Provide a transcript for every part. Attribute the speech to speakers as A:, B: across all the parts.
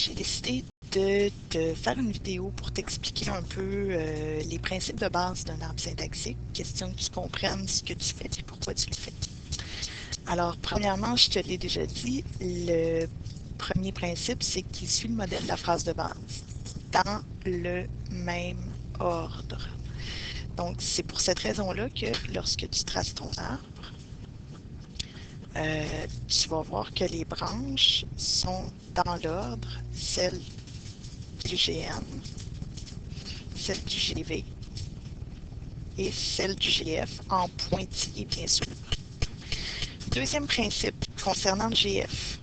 A: j'ai décidé de te faire une vidéo pour t'expliquer un peu les principes de base d'un arbre syntaxique, question que tu comprennes ce que tu fais et pourquoi tu le fais. Alors, premièrement, je te l'ai déjà dit, le premier principe, c'est qu'il suit le modèle de la phrase de base, dans le même ordre. Donc, c'est pour cette raison-là que lorsque tu traces ton arbre, tu vas voir que les branches sont dans l'ordre, celle du GN, celle du GV et celle du GF en pointillé, bien sûr. Deuxième principe concernant le GF.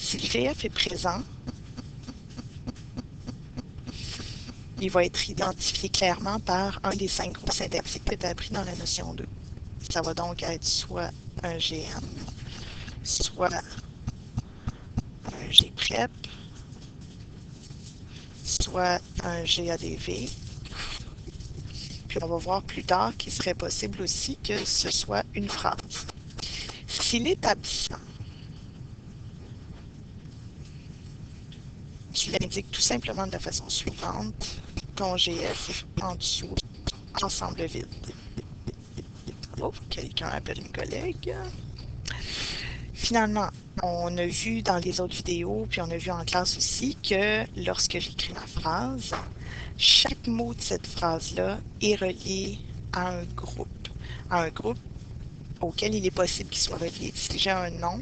A: Si le GF est présent, il va être identifié clairement par un des 5 groupes syntaxiques que tu as appris dans la notion 2. Ça va donc être soit un GN, soit un GPrep, soit un GADV. Puis on va voir plus tard qu'il serait possible aussi que ce soit une phrase. S'il est absent, tu l'indiques tout simplement de la façon suivante. Ton GF en dessous, ensemble vide. Oh, quelqu'un appelle une collègue. Finalement, on a vu dans les autres vidéos, puis on a vu en classe aussi, que lorsque j'écris ma phrase, chaque mot de cette phrase-là est relié à un groupe auquel il est possible qu'il soit relié. Si j'ai un nom,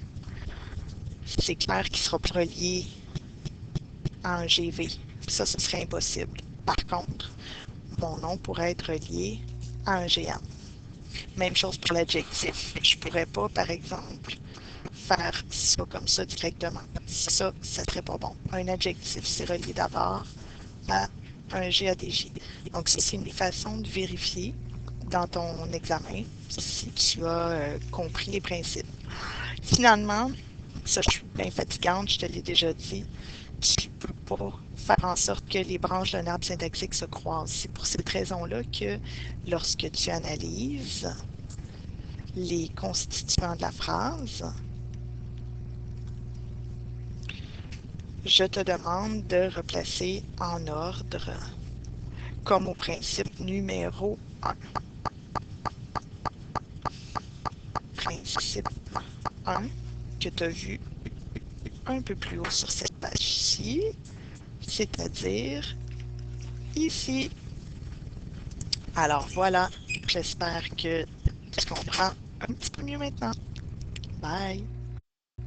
A: c'est clair qu'il sera plus relié à un GV. Ça, ce serait impossible. Par contre, mon nom pourrait être relié à un GN. Même chose pour l'adjectif. Je ne pourrais pas, par exemple, faire ça comme ça directement. Ça serait pas bon. Un adjectif, c'est relié d'abord à un GADJ. Donc, ça, c'est une façon de vérifier dans ton examen si tu as compris les principes. Finalement, ça, je suis bien fatigante, je te l'ai déjà dit, tu ne peux pas faire en sorte que les branches d'un arbre syntaxique se croisent. C'est pour cette raison-là que lorsque tu analyses les constituants de la phrase, je te demande de replacer en ordre, comme au principe numéro 1. Principe 1 que tu as vu un peu plus haut sur cette page-ci, c'est-à-dire ici. Alors voilà, j'espère que tu comprends un petit peu mieux maintenant. Bye!